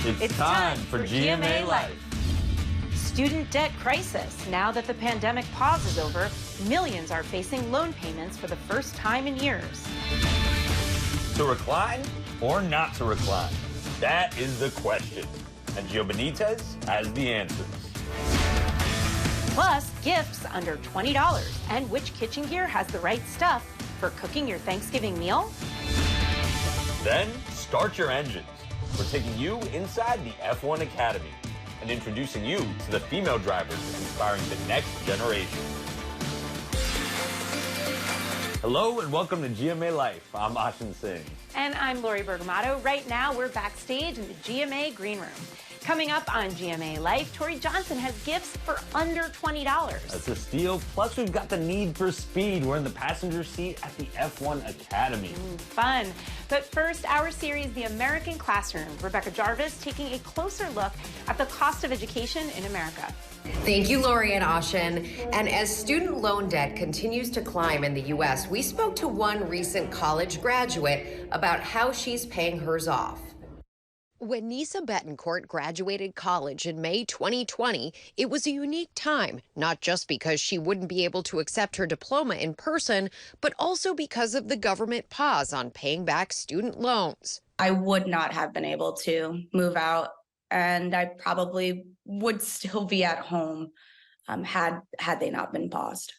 It's time for GMA Life. Student debt crisis. Now that the pandemic pause is over, millions are facing loan payments for the first time in years. To recline or not to recline? That is the question. And Gio Benitez has the answers. Plus, gifts under $20 and which kitchen gear has the right stuff for cooking your Thanksgiving meal. Then start your engines. We're taking you inside the F1 Academy and introducing you to the female drivers inspiring the next generation. Hello and welcome to GMA Life. I'm Ashin Singh. And I'm Lori Bergamato. Right now, we're backstage in the GMA Green Room. Coming up on GMA Life, Tori Johnson has gifts for under $20. That's a steal. Plus, we've got the need for speed. We're in the passenger seat at the F1 Academy. Fun. But first, our series, The American Classroom. Rebecca Jarvis taking a closer look at the cost of education in America. Thank you, Lori and Ashin. And as student loan debt continues to climb in the U.S., we spoke to one recent college graduate about how she's paying hers off. When Nisa Betancourt graduated college in May 2020, it was a unique time, not just because she wouldn't be able to accept her diploma in person, but also because of the government pause on paying back student loans. I would not have been able to move out, and I probably would still be at home had they not been paused.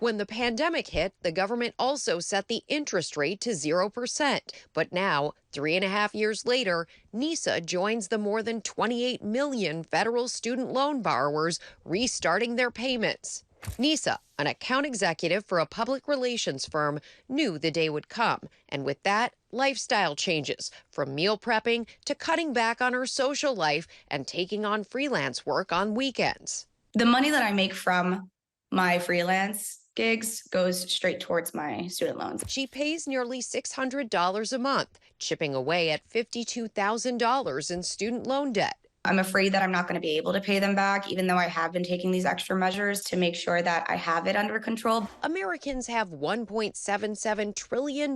When the pandemic hit, the government also set the interest rate to 0%. But now, 3.5 years later, Nisa joins the more than 28 million federal student loan borrowers restarting their payments. Nisa, an account executive for a public relations firm, knew the day would come. And with that, lifestyle changes, from meal prepping to cutting back on her social life and taking on freelance work on weekends. The money that I make from my freelance gigs goes straight towards my student loans. She pays nearly $600 a month, chipping away at $52,000 in student loan debt. I'm afraid that I'm not going to be able to pay them back, even though I have been taking these extra measures to make sure that I have it under control. Americans have $1.77 trillion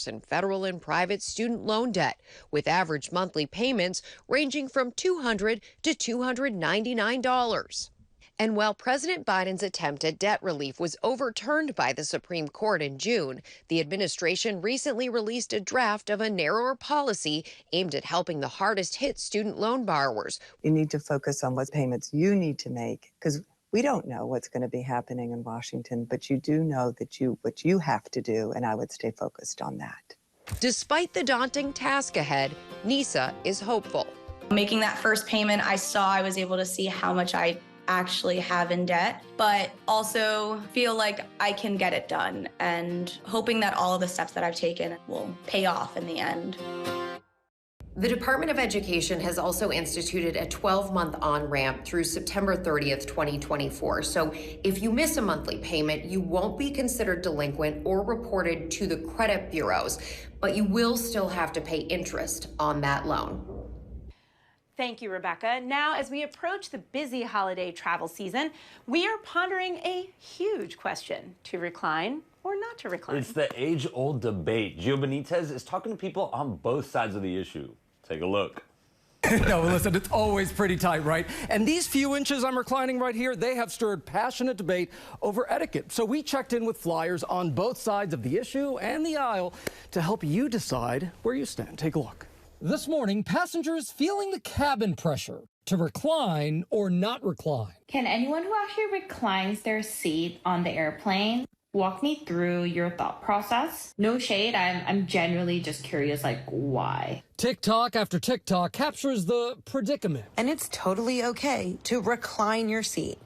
in federal and private student loan debt, with average monthly payments ranging from $200 to $299. And while President Biden's attempt at debt relief was overturned by the Supreme Court in June, the administration recently released a draft of a narrower policy aimed at helping the hardest hit student loan borrowers. You need to focus on what payments you need to make, because we don't know what's going to be happening in Washington, but you do know that what you have to do, and I would stay focused on that. Despite the daunting task ahead, Nisa is hopeful. Making that first payment, I was able to see how much I actually have in debt, but also feel like I can get it done, and hoping that all of the steps that I've taken will pay off in the end. The Department of Education has also instituted a 12-month on-ramp through September 30th, 2024. So if you miss a monthly payment, you won't be considered delinquent or reported to the credit bureaus, but you will still have to pay interest on that loan. Thank you, Rebecca. Now, as we approach the busy holiday travel season, we are pondering a huge question: to recline or not to recline. It's the age-old debate. Gio Benitez is talking to people on both sides of the issue. Take a look. No, listen, it's always pretty tight, right? And these few inches I'm reclining right here, they have stirred passionate debate over etiquette. So we checked in with flyers on both sides of the issue and the aisle to help you decide where you stand. Take a look. This morning, passengers feeling the cabin pressure to recline or not recline. Can anyone who actually reclines their seat on the airplane walk me through your thought process? No shade, I'm genuinely just curious, like, why? TikTok after TikTok captures the predicament. And it's totally okay to recline your seat.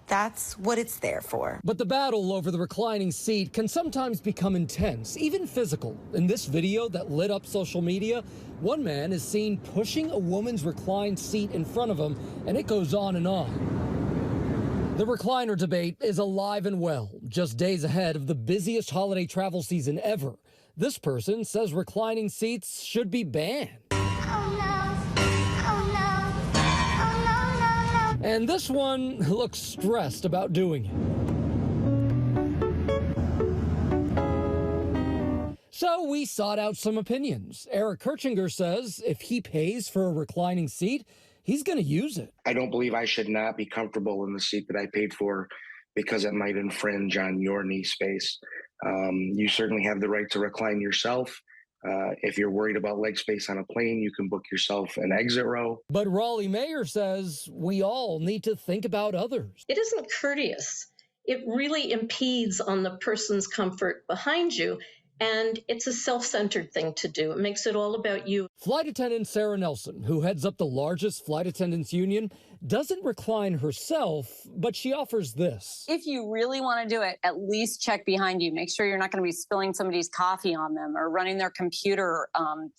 That's what it's there for. But the battle over the reclining seat can sometimes become intense, even physical. In this video that lit up social media, one man is seen pushing a woman's reclined seat in front of him, and it goes on and on. The recliner debate is alive and well, just days ahead of the busiest holiday travel season ever. This person says reclining seats should be banned. And this one looks stressed about doing it. So we sought out some opinions. Eric Kirchinger says if he pays for a reclining seat, he's going to use it. I don't believe I should not be comfortable in the seat that I paid for because it might infringe on your knee space. You certainly have the right to recline yourself. If you're worried about leg space on a plane, you can book yourself an exit row. But Raleigh Mayer says we all need to think about others. It isn't courteous. It really impedes on the person's comfort behind you. And it's a self-centered thing to do. It makes it all about you. Flight attendant Sarah Nelson, who heads up the largest flight attendants union, doesn't recline herself, but she offers this. If you really want to do it, at least check behind you. Make sure you're not going to be spilling somebody's coffee on them or running their computer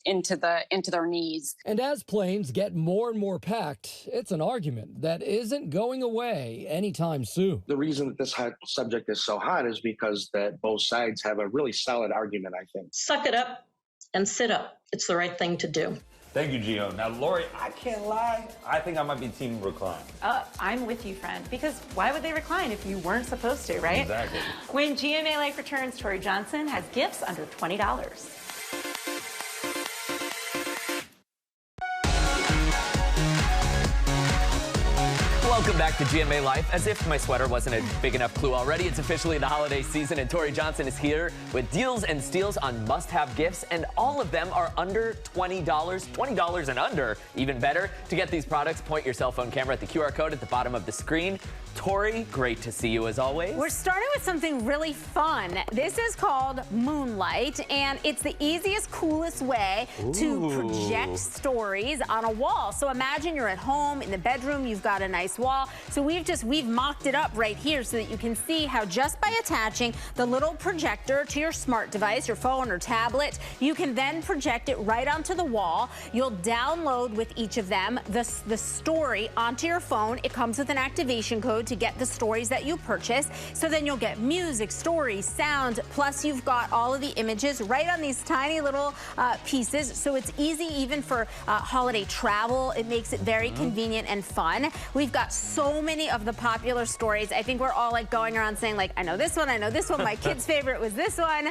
into their knees. And as planes get more and more packed, it's an argument that isn't going away anytime soon. The reason that this subject is so hot is because that both sides have a really solid argument, I think. Suck it up and sit up. It's the right thing to do. Thank you, Gio. Now, Lori, I can't lie. I think I might be team recline. I'm with you, friend, because why would they recline if you weren't supposed to, right? Exactly. When GMA Life returns, Tori Johnson has gifts under $20. Welcome back to GMA Life. As if my sweater wasn't a big enough clue already, it's officially the holiday season, and Tori Johnson is here with deals and steals on must-have gifts, and all of them are under $20. $20 and under, even better. To get these products, point your cell phone camera at the QR code at the bottom of the screen. Tori, great to see you as always. We're starting with something really fun. This is called Moonlight, and it's the easiest, coolest way to project stories on a wall. So imagine you're at home in the bedroom, you've got a nice wall. So we've mocked it up right here so that you can see how just by attaching the little projector to your smart device, your phone or tablet, you can then project it right onto the wall. You'll download with each of them the story onto your phone. It comes with an activation code to get the stories that you purchase. So then you'll get music, stories, sound, plus you've got all of the images right on these tiny little pieces. So it's easy even for holiday travel. It makes it very convenient and fun. We've got so many of the popular stories. I think we're all like going around saying like, I know this one, I know this one. My kid's favorite was this one.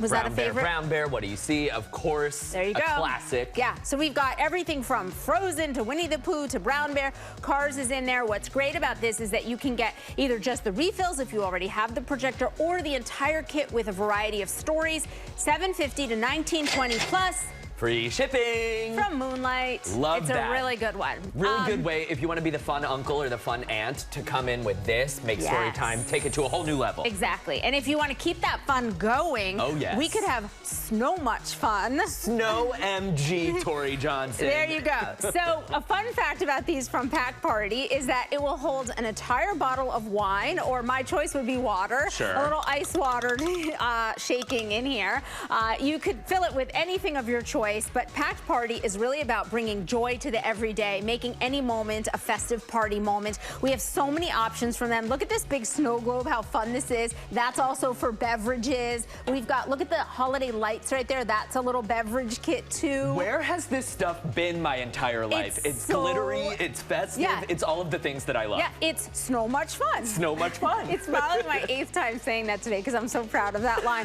Was that a favorite? Brown Bear, What Do You See? Of course. There you go. A classic. Yeah, so we've got everything from Frozen to Winnie the Pooh to Brown Bear. Cars is in there. What's great about this is that you can get either just the refills if you already have the projector or the entire kit with a variety of stories. $7.50 to $19.20 plus. Free shipping. From Moonlight. Love that. It's a really good one. Really good way if you want to be the fun uncle or the fun aunt to come in with this, make story time, take it to a whole new level. Exactly. And if you want to keep that fun going, we could have so much fun. Snow MG, Tori Johnson. There you go. So a fun fact about these from Pack Party is that it will hold an entire bottle of wine, or my choice would be water. Sure. A little ice water shaking in here. You could fill it with anything of your choice. But Packed Party is really about bringing joy to the everyday, making any moment a festive party moment. We have so many options from them. Look at this big snow globe, how fun this is. That's also for beverages. We've got, look at the holiday lights right there. That's a little beverage kit too. Where has this stuff been my entire life? It's glittery, it's festive, it's all of the things that I love. Yeah, it's so much fun. So much fun. It's probably my 8th time saying that today because I'm so proud of that line.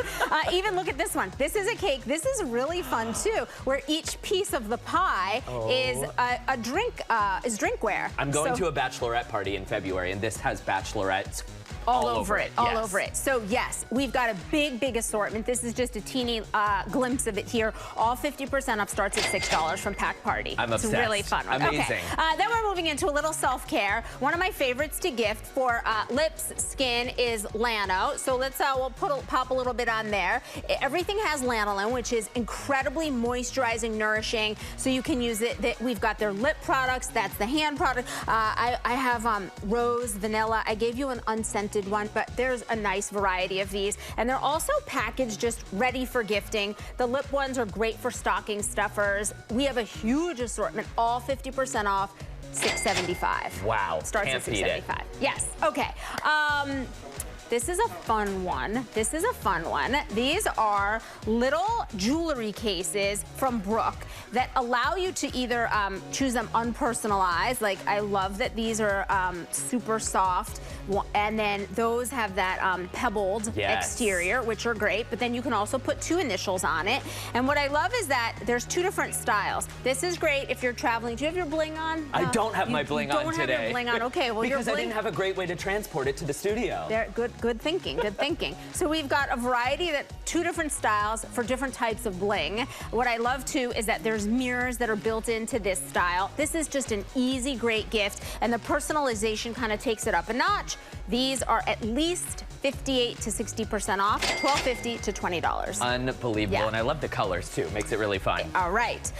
Even look at this one. This is a cake. This is really fun too, where each piece of the pie is a drink, is drinkware. I'm going to a bachelorette party in February, and this has bachelorettes all over it. All over it. So yes, we've got a big assortment. This is just a teeny glimpse of it here. All 50% off starts at $6 from Pack Party. I'm obsessed. It's really fun. Amazing. Okay. Then we're moving into a little self-care. One of my favorites to gift for lips, skin is Lano. So let's we'll pop a little bit on there. Everything has lanolin, which is incredibly moisturizing, nourishing. So you can use it. We've got their lip products. That's the hand product. I have rose, vanilla. I gave you an unscented one, but there's a nice variety of these, and they're also packaged just ready for gifting. The lip ones are great for stocking stuffers. We have a huge assortment, all 50% off, $6.75. Wow. Starts at $6.75. Yes. Okay. This is a fun one. This is a fun one. These are little jewelry cases from Brooke that allow you to either choose them unpersonalized. Like, I love that these are super soft. And then those have that pebbled exterior, which are great. But then you can also put 2 initials on it. And what I love is that there's 2 different styles. This is great if you're traveling. Do you have your bling on? I don't have my bling on today. You don't have your bling on. Okay, well, because I didn't have a great way to transport it to the studio. Good thinking, good thinking. So we've got a variety, 2 different styles for different types of bling. What I love too is that there's mirrors that are built into this style. This is just an easy, great gift, and the personalization kind of takes it up a notch. These are at least 58 to 60% off, $12.50 to $20. Unbelievable, and I love the colors too. Makes it really fun. All right.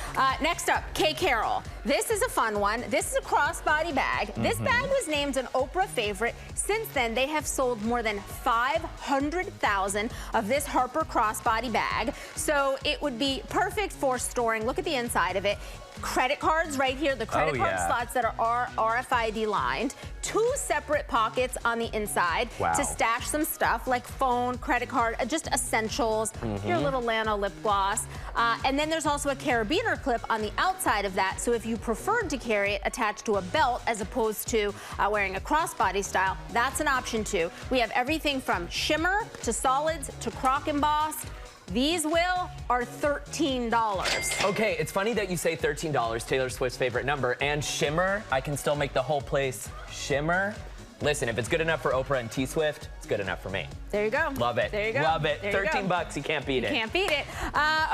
Next up, K. Carroll. This is a fun one. This is a crossbody bag. This bag was named an Oprah favorite. Since then, they have sold more than 500,000 of this Harper crossbody bag. So it would be perfect for storing. Look at the inside of it. Credit cards right here, the credit card slots that are RFID lined. 2 separate pockets on the inside to stash some stuff like phone, credit card, just essentials, your little Lano lip gloss. And then there's also a carabiner clip on the outside of that. So if you preferred to carry it attached to a belt as opposed to wearing a crossbody style, that's an option too. We have everything from shimmer to solids to croc embossed. These, Will, are $13. Okay, it's funny that you say $13, Taylor Swift's favorite number, and shimmer. I can still make the whole place shimmer. Listen, if it's good enough for Oprah and T-Swift, it's good enough for me. There you go. Love it. There you go. Love it. There 13 bucks, you can't beat it. You can't beat it.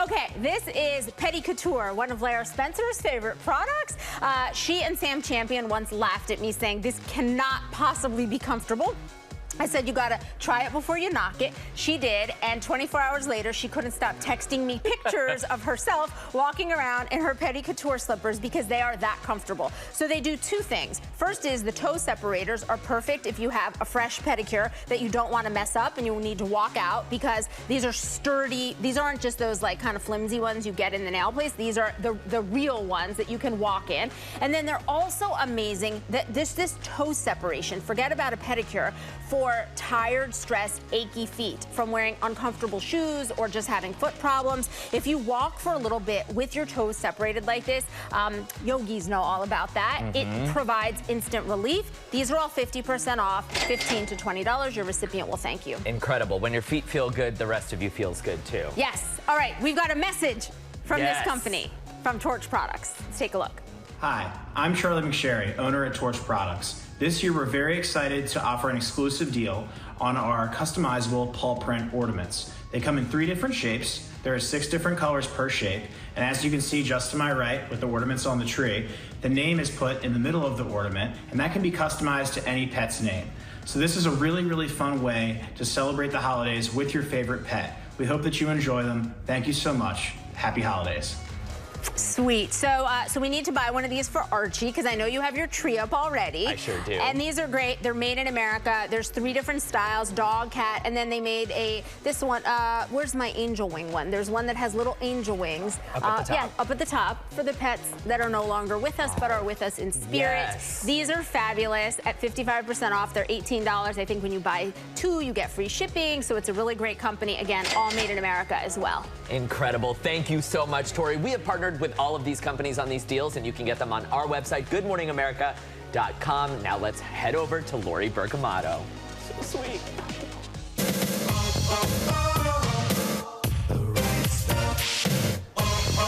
Okay, this is Petit Couture, one of Lara Spencer's favorite products. She and Sam Champion once laughed at me saying, this cannot possibly be comfortable. I said, you gotta try it before you knock it. She did, and 24 hours later, she couldn't stop texting me pictures of herself walking around in her Petit Couture slippers because they are that comfortable. So they do 2 things. First is the toe separators are perfect if you have a fresh pedicure that you don't want to mess up and you need to walk out, because these are sturdy. These aren't just those like kind of flimsy ones you get in the nail place. These are the real ones that you can walk in. And then they're also amazing that this toe separation, forget about a pedicure, for tired, stressed, achy feet from wearing uncomfortable shoes or just having foot problems. If you walk for a little bit with your toes separated like this, yogis know all about that. It provides instant relief. These are all 50% off, $15 to $20. Your recipient will thank you. Incredible. When your feet feel good, the rest of you feels good too. Yes. All right, we've got a message from this company, from Torch Products. Let's take a look. Hi, I'm Charlie McSherry, owner at Torch Products. This year, we're very excited to offer an exclusive deal on our customizable paw print ornaments. They come in 3 different shapes. There are 6 different colors per shape. And as you can see just to my right with the ornaments on the tree, the name is put in the middle of the ornament, and that can be customized to any pet's name. So this is a really, really fun way to celebrate the holidays with your favorite pet. We hope that you enjoy them. Thank you so much. Happy holidays. Sweet. So we need to buy one of these for Archie, because I know you have your tree up already. I sure do. And these are great. They're made in America. There's 3 different styles, dog, cat, and then they made this one. Where's my angel wing one? There's one that has little angel wings. Up at the top. Yeah, up at the top for the pets that are no longer with us, but are with us in spirit. Yes. These are fabulous at 55% off. They're $18. I think when you buy 2, you get free shipping. So it's a really great company. Again, all made in America as well. Incredible. Thank you so much, Tori. We have partnered with all of these companies on these deals, and you can get them on our website, goodmorningamerica.com. Now let's head over to Lori Bergamato. So sweet.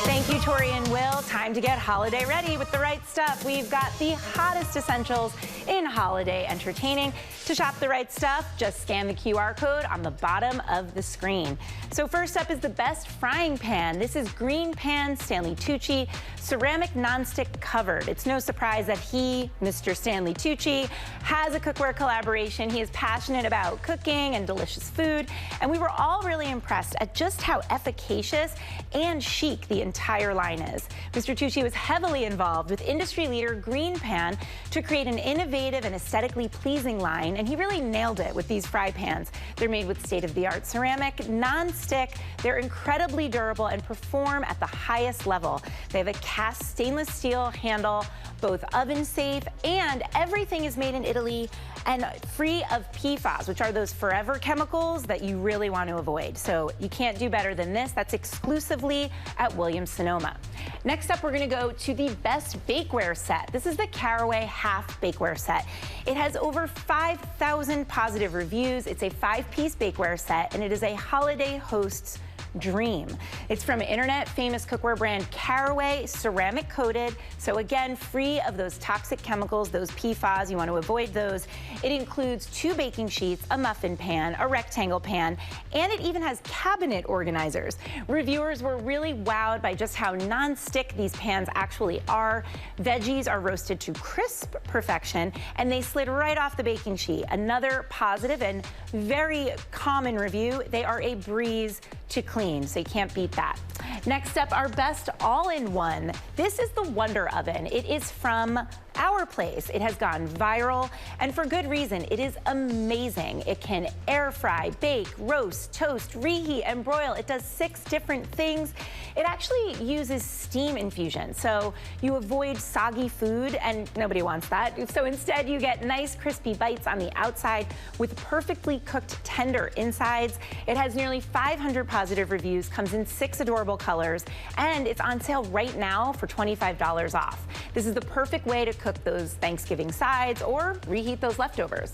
Thank you, Tori and Will. Time to get holiday ready with the right stuff. We've got the hottest essentials in holiday entertaining. To shop the right stuff, just scan the QR code on the bottom of the screen. So first up is the best frying pan. This is Green Pan Stanley Tucci, ceramic nonstick covered. It's no surprise that he, Mr. Stanley Tucci, has a cookware collaboration. He is passionate about cooking and delicious food, and we were all really impressed at just how efficacious and chic the entire line is. Mr. Tucci was heavily involved with industry leader Green Pan to create an innovative and aesthetically pleasing line, and he really nailed it with these fry pans. They're made with state-of-the-art ceramic, non-stick. They're incredibly durable and perform at the highest level. They have a cast stainless steel handle, both oven safe, and everything is made in Italy and free of PFAS, which are those forever chemicals that you really want to avoid. So you can't do better than this. That's exclusively at Williams-Sonoma. Next up, we're going to go to the best bakeware set. This is the Caraway Half Bakeware Set. It has over 5,000 positive reviews. It's a 5-piece bakeware set, and it is a holiday host's dream. It's from internet famous cookware brand Caraway, ceramic coated. So again, free of those toxic chemicals, those PFAS. You want to avoid those. It includes 2 baking sheets, a muffin pan, a rectangle pan, and it even has cabinet organizers. Reviewers were really wowed by just how non-stick these pans actually are. Veggies are roasted to crisp perfection, and they slid right off the baking sheet. Another positive and very common review, they are a breeze to clean, so you can't beat that. Next up, our best all-in-one. This is the Wonder Oven. It is from Our Place. It has gone viral, and for good reason. It is amazing. It can air fry, bake, roast, toast, reheat, and broil. It does 6 different things. It actually uses steam infusion, so you avoid soggy food, and nobody wants that. So instead, you get nice crispy bites on the outside with perfectly cooked tender insides. It has nearly 500 positive reviews, comes in 6 adorable colors, and it's on sale right now for $25 off. This is the perfect way to cook those Thanksgiving sides or reheat those leftovers.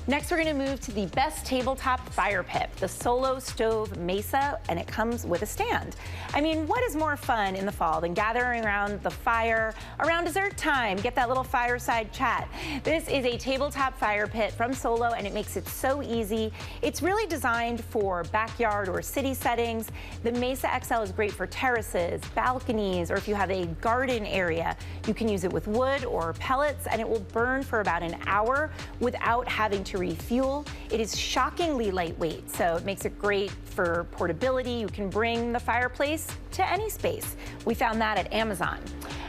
Next, we're going to move to the best tabletop fire pit, the Solo Stove Mesa, and it comes with a stand. I mean, what is more fun in the fall than gathering around the fire around dessert time, get that little fireside chat? This is a tabletop fire pit from Solo, and it makes it so easy. It's really designed for backyard or city settings. The Mesa XL is great for terraces, balconies, or if you have a garden area. You can use it with wood or pellets, and it will burn for about an hour without having to refuel. It is shockingly lightweight, so it makes it great for portability. You can bring the fireplace to any space. We found that at Amazon.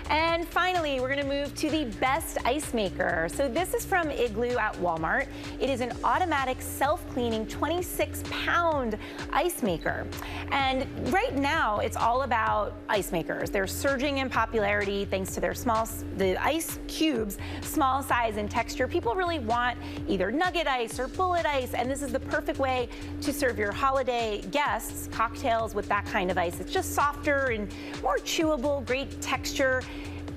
And finally, we're going to move to the best ice maker. So this is from Igloo at Walmart. It is an automatic self-cleaning 26-pound ice maker. And right now, it's all about ice makers. They're surging in popularity thanks to their the ice cubes, small size and texture. People really want either nugget ice or bullet ice, and this is the perfect way to serve your holiday guests cocktails with that kind of ice. It's just softer and more chewable, great texture.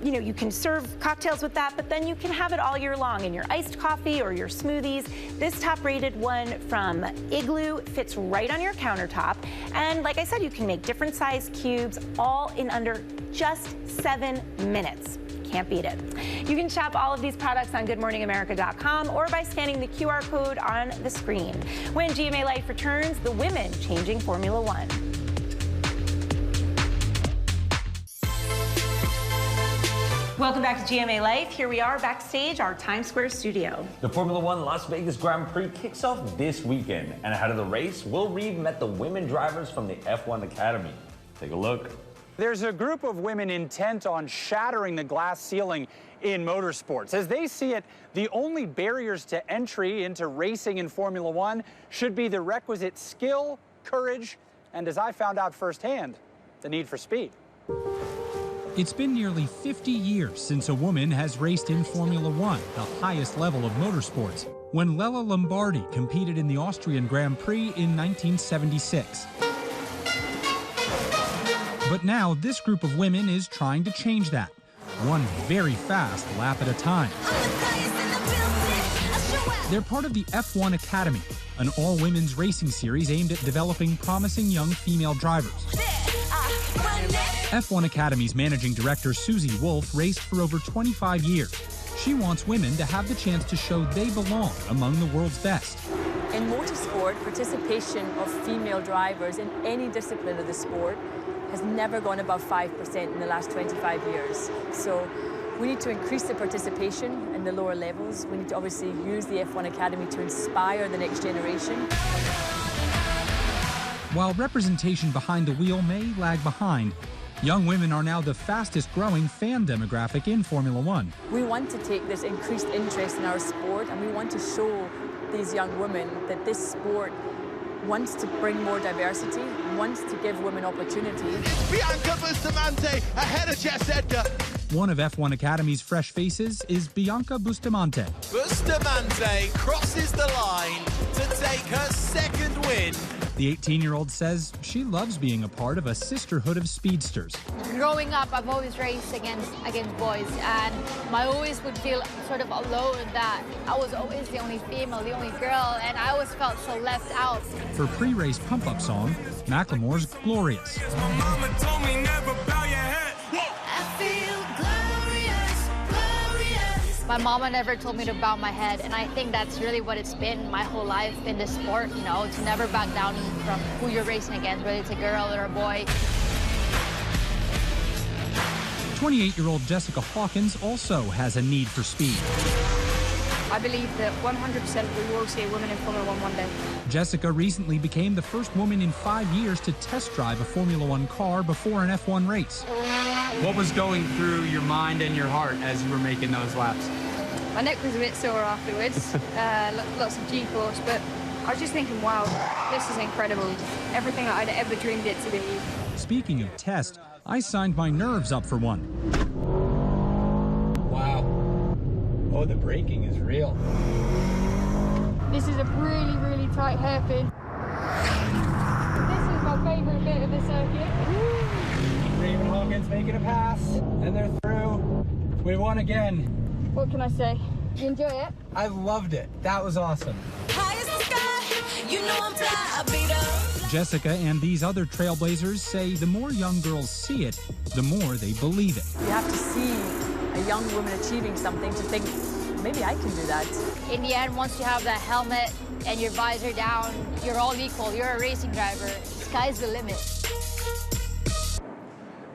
You know, you can serve cocktails with that, but then you can have it all year long in your iced coffee or your smoothies. This top-rated one from Igloo fits right on your countertop. And like I said, you can make different size cubes all in under just 7 minutes. Can't beat it. You can shop all of these products on GoodMorningAmerica.com or by scanning the QR code on the screen. When GMA Life returns, the women changing Formula One. Welcome back to GMA Life. Here we are backstage, our Times Square studio. The Formula One Las Vegas Grand Prix kicks off this weekend. And ahead of the race, Will Reeve met the women drivers from the F1 Academy. Take a look. There's a group of women intent on shattering the glass ceiling in motorsports. As they see it, the only barriers to entry into racing in Formula One should be the requisite skill, courage, and as I found out firsthand, the need for speed. It's been nearly 50 years since a woman has raced in Formula One, the highest level of motorsports, when Lella Lombardi competed in the Austrian Grand Prix in 1976. But now this group of women is trying to change that, one very fast lap at a time. They're part of the F1 Academy, an all-women's racing series aimed at developing promising young female drivers. F1 Academy's managing director, Susie Wolf, raced for over 25 years. She wants women to have the chance to show they belong among the world's best. In motorsport, participation of female drivers in any discipline of the sport has never gone above 5% in the last 25 years. So we need to increase the participation in the lower levels. We need to obviously use the F1 Academy to inspire the next generation. While representation behind the wheel may lag behind, Young women are now the fastest growing fan demographic in Formula One. We want to take this increased interest in our sport, and we want to show these young women that this sport wants to bring more diversity, wants to give women opportunity. Bianca Bustamante ahead of Jess Edgar. One of F1 Academy's fresh faces is Bianca Bustamante. Bustamante crosses the line to take her second win. The 18-year-old says she loves being a part of a sisterhood of speedsters. Growing up, I've always raced against boys, and I always would feel sort of alone that I was always the only female, the only girl, and I always felt so left out. For pre-race pump-up song, Macklemore's Glorious. My mama told me never bow your head. I feel glorious, glorious. My mama never told me to bow my head, and I think that's really what it's been my whole life in this sport, you know, to never back down from who you're racing against, whether it's a girl or a boy. 28-year-old Jessica Hawkins also has a need for speed. I believe that 100% we will see a woman in Formula One day. Jessica recently became the first woman in 5 years to test drive a Formula One car before an F1 race. What was going through your mind and your heart as you were making those laps? My neck was a bit sore afterwards, lots of G-force, but I was just thinking, wow, this is incredible. Everything that I'd ever dreamed it to be. Speaking of test, I signed my nerves up for one. Wow. Oh, the braking is real. This is a really, really tight hairpin. This is my favorite bit of the circuit. Raven Hawkins making a pass, and they're through. We won again. What can I say? You enjoy it? I loved it. That was awesome. Jessica and these other trailblazers say the more young girls see it, the more they believe it. You have to see a young woman achieving something to think, maybe I can do that. In the end, once you have that helmet and your visor down, you're all equal. You're a racing driver. Sky's the limit.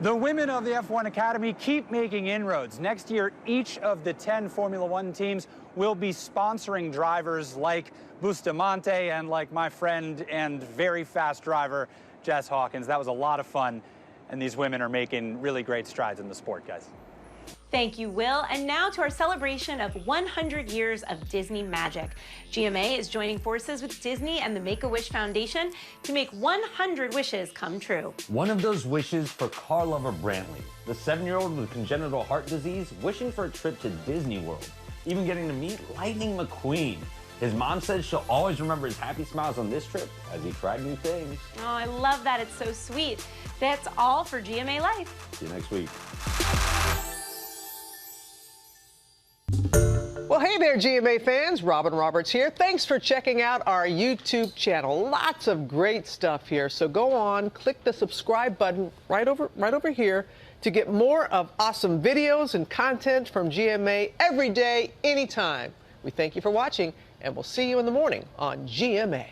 The women of the F1 Academy keep making inroads. Next year, each of the 10 Formula One teams will be sponsoring drivers like Bustamante and like my friend and very fast driver, Jess Hawkins. That was a lot of fun, and these women are making really great strides in the sport, guys. Thank you, Will. And now to our celebration of 100 years of Disney magic. GMA is joining forces with Disney and the Make-A-Wish Foundation to make 100 wishes come true. One of those wishes for car lover Brantley, the 7-year-old with congenital heart disease, wishing for a trip to Disney World, even getting to meet Lightning McQueen. His mom says she'll always remember his happy smiles on this trip as he tried new things. Oh, I love that. It's so sweet. That's all for GMA Life. See you next week. Well, hey there, GMA fans. Robin Roberts here. Thanks for checking out our YouTube channel. Lots of great stuff here. So go on, click the subscribe button right over here to get more of awesome videos and content from GMA every day, anytime. We thank you for watching, and we'll see you in the morning on GMA.